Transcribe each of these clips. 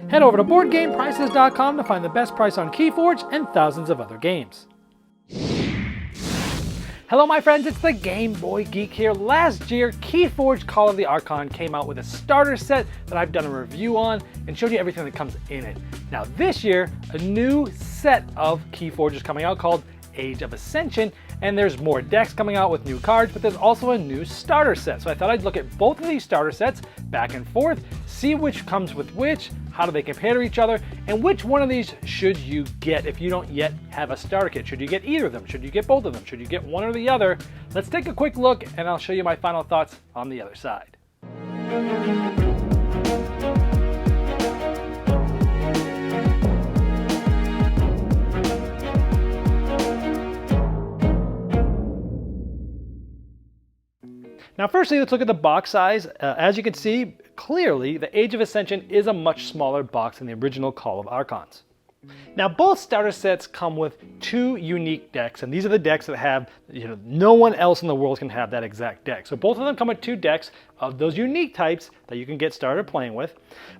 Head over to BoardGamePrices.com to find the best price on Keyforge and thousands of other games. Hello my friends, it's the Game Boy Geek here. Last year, Keyforge Call of the Archon came out with a starter set that I've done a review on and showed you everything that comes in it. Now this year, a new set of Keyforge is coming out called Age of Ascension, and there's more decks coming out with new cards, but there's also a new starter set. So I thought I'd look at both of these starter sets back and forth, see which comes with which, how do they compare to each other, and which one of these should you get if you don't yet have a starter kit. Should you get either of them? Should you get both of them? Should you get one or the other? Let's take a quick look and I'll show you my final thoughts on the other side. Now firstly, let's look at the box size. As you can see, clearly the Age of Ascension is a much smaller box than the original Call of Archons. Now both starter sets come with two unique decks, and these are the decks that have, no one else in the world can have that exact deck. So both of them come with two decks of those unique types that you can get started playing with.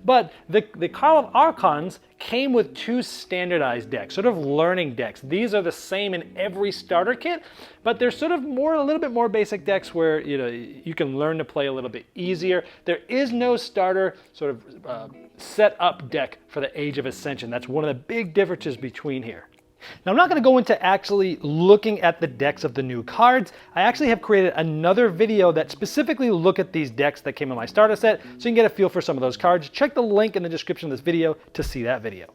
But the Call of Archons came with two standardized decks, sort of learning decks. These are the same in every starter kit, but they're sort of a little bit more basic decks where you can learn to play a little bit easier. There is no starter sort of set up deck for the Age of Ascension. That's one of the big differences between here. Now I'm not going to go into actually looking at the decks of the new cards. I actually have created another video that specifically look at these decks that came in my starter set, so you can get a feel for some of those cards. Check the link in the description of this video to see that video.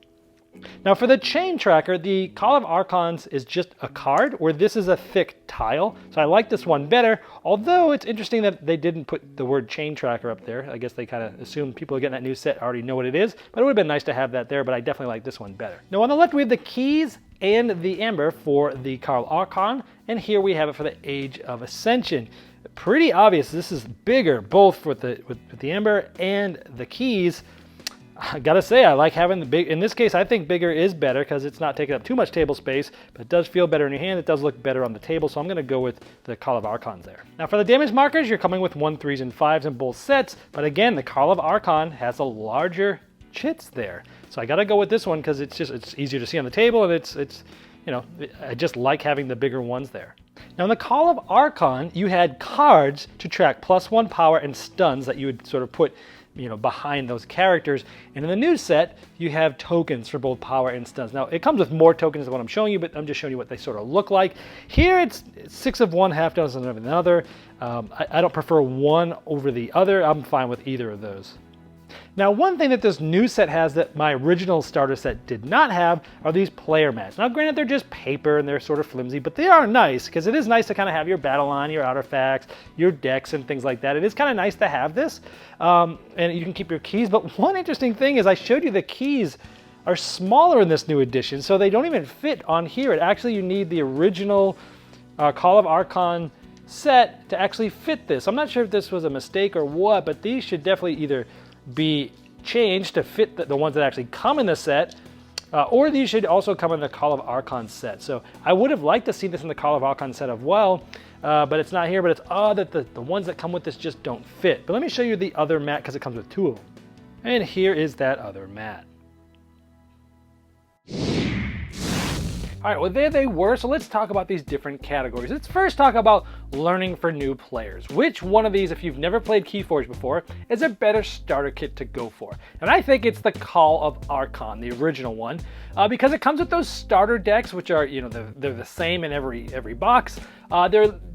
Now for the chain tracker, the Call of Archons is just a card, where this is a thick tile. So I like this one better, although it's interesting that they didn't put the word chain tracker up there. I guess they kind of assumed people getting that new set already know what it is, but it would have been nice to have that there, but I definitely like this one better. Now on the left we have the keys and the amber for the Call of Archon, and here we have it for the Age of Ascension. Pretty obvious, this is bigger, both with the amber and the keys. I gotta say, I like having the big, in this case I think bigger is better because it's not taking up too much table space, but it does feel better in your hand, it does look better on the table, so I'm gonna go with the Call of Archons there. Now for the damage markers, you're coming with 1, 3s, and 5s in both sets, but again, the Call of Archon has a larger chits there. So I gotta go with this one because it's easier to see on the table, and I just like having the bigger ones there. Now in the Call of Archon, you had cards to track +1 power and stuns that you would sort of put behind those characters. And in the new set, you have tokens for both power and stuns. Now, it comes with more tokens than what I'm showing you, but I'm just showing you what they sort of look like. Here, it's 6 of one, half dozen of another. I don't prefer one over the other. I'm fine with either of those. Now, one thing that this new set has that my original starter set did not have are these player mats. Now, granted, they're just paper and they're sort of flimsy, but they are nice because it is nice to kind of have your battle line, your artifacts, your decks, and things like that. It is kind of nice to have this, and you can keep your keys. But one interesting thing is I showed you the keys are smaller in this new edition, so they don't even fit on here. You need the original Call of Archon set to actually fit this. I'm not sure if this was a mistake or what, but these should definitely either be changed to fit the ones that actually come in the set, or these should also come in the Call of Archon set. So I would have liked to see this in the Call of Archon set as well, but it's not here. But it's odd that the ones that come with this just don't fit. But let me show you the other mat because it comes with 2 of them. And here is that other mat. All right, well there they were, so let's talk about these different categories. Let's first talk about learning for new players. Which one of these, if you've never played Keyforge before, is a better starter kit to go for? And I think it's the Call of Archon, the original one, because it comes with those starter decks, which are, they're the same in every box.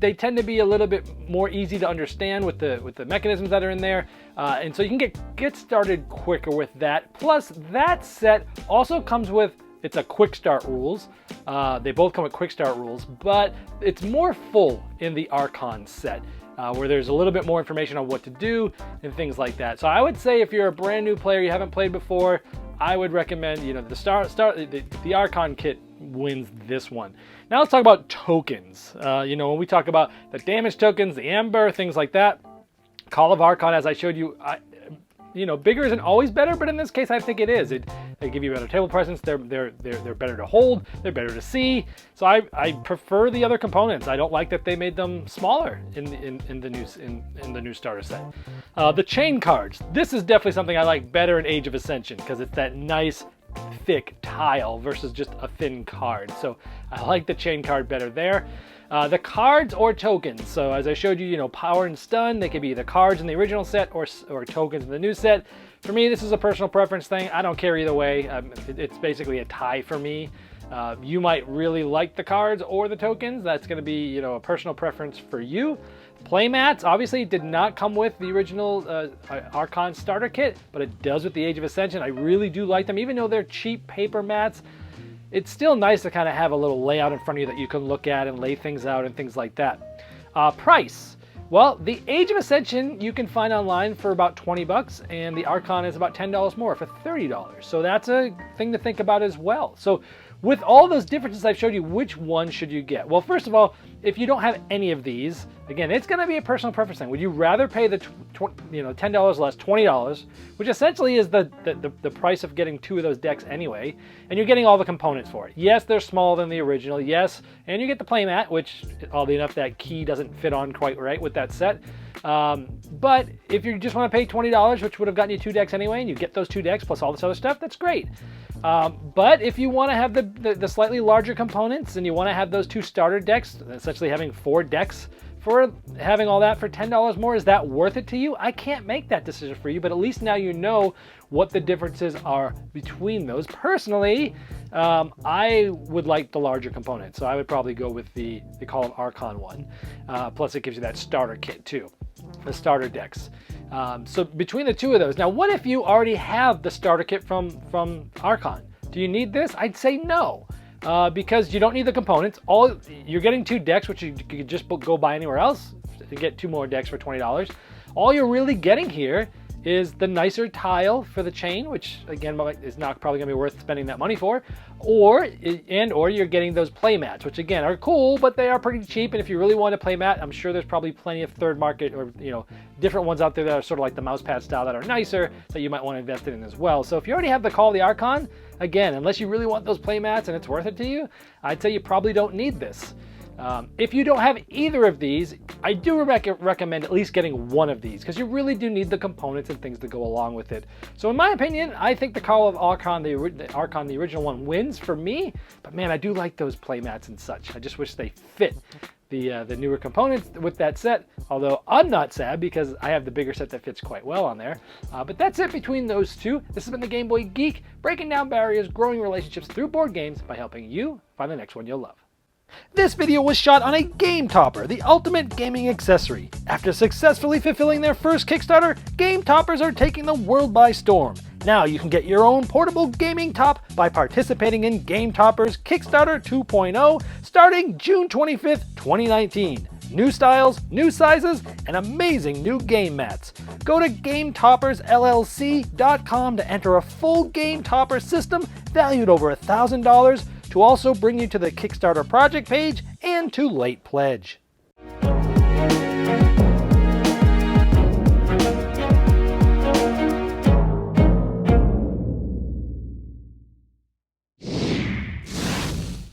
They tend to be a little bit more easy to understand with the mechanisms that are in there, and so you can get started quicker with that. Plus, that set also comes with, it's a quick start rules. They both come with quick start rules, but it's more full in the Archon set, where there's a little bit more information on what to do and things like that. So I would say if you're a brand new player, you haven't played before, I would recommend, the Archon kit wins this one. Now let's talk about tokens. When we talk about the damage tokens, the amber, things like that, Call of Archon, as I showed you, bigger isn't always better, but in this case, I think it is. They give you better table presence. They're better to hold. They're better to see. So I prefer the other components. I don't like that they made them smaller in the new starter set. The chain cards. This is definitely something I like better in Age of Ascension because it's that nice thick tile versus just a thin card. So I like the chain card better there. The cards or tokens. So as I showed you, power and stun, they could be the cards in the original set or tokens in the new set. For me, this is a personal preference thing. I don't care either way. It's basically a tie for me. You might really like the cards or the tokens. That's going to be, a personal preference for you. Playmats obviously did not come with the original Archon starter kit, but it does with the Age of Ascension. I really do like them, even though they're cheap paper mats. It's still nice to kind of have a little layout in front of you that you can look at and lay things out and things like that. Price. Well, the Age of Ascension you can find online for about 20 bucks, and the Archon is about $10 more for $30. So that's a thing to think about as well. So with all those differences I've showed you, which one should you get? Well, first of all, if you don't have any of these, again, it's going to be a personal preference thing. Would you rather pay the $10 less, $20, which essentially is the price of getting 2 of those decks anyway, and you're getting all the components for it? Yes, they're smaller than the original, yes, and you get the playmat, which, oddly enough, that key doesn't fit on quite right with that set. But if you just want to pay $20, which would have gotten you 2 decks anyway, and you get those 2 decks plus all this other stuff, that's great. But if you want to have the slightly larger components and you want to have those 2 starter decks, essentially having 4 decks for having all that for $10 more, is that worth it to you? I can't make that decision for you, but at least now you know what the differences are between those. Personally, I would like the larger component, so I would probably go with they call them Archon one. Plus it gives you that starter kit too, the starter decks. So between the 2 of those, now what if you already have the starter kit from Archon? Do you need this? I'd say no. Because you don't need the components. You're getting 2 decks, which you could just go buy anywhere else and get 2 more decks for $20. All you're really getting here is the nicer tile for the chain, which again is not probably going to be worth spending that money for, or you're getting those play mats, which again are cool, but they are pretty cheap. And if you really want a play mat, I'm sure there's probably plenty of third market or different ones out there that are sort of like the mouse pad style that are nicer that you might want to invest in as well. So if you already have the Call of the Archon, again, unless you really want those play mats and it's worth it to you, I'd say you probably don't need this. If you don't have either of these, I do recommend at least getting one of these because you really do need the components and things to go along with it. So in my opinion, I think the Call of Archon, the original one, wins for me. But man, I do like those playmats and such. I just wish they fit the newer components with that set. Although I'm not sad because I have the bigger set that fits quite well on there. But that's it between those 2. This has been the Game Boy Geek, breaking down barriers, growing relationships through board games by helping you find the next one you'll love. This video was shot on a Game Topper, the ultimate gaming accessory. After successfully fulfilling their first Kickstarter, Game Toppers are taking the world by storm. Now you can get your own portable gaming top by participating in Game Topper's Kickstarter 2.0 starting June 25th, 2019. New styles, new sizes, and amazing new game mats. Go to GameToppersLLC.com to enter a full Game Topper system valued over $1,000 to also bring you to the Kickstarter project page and to late pledge.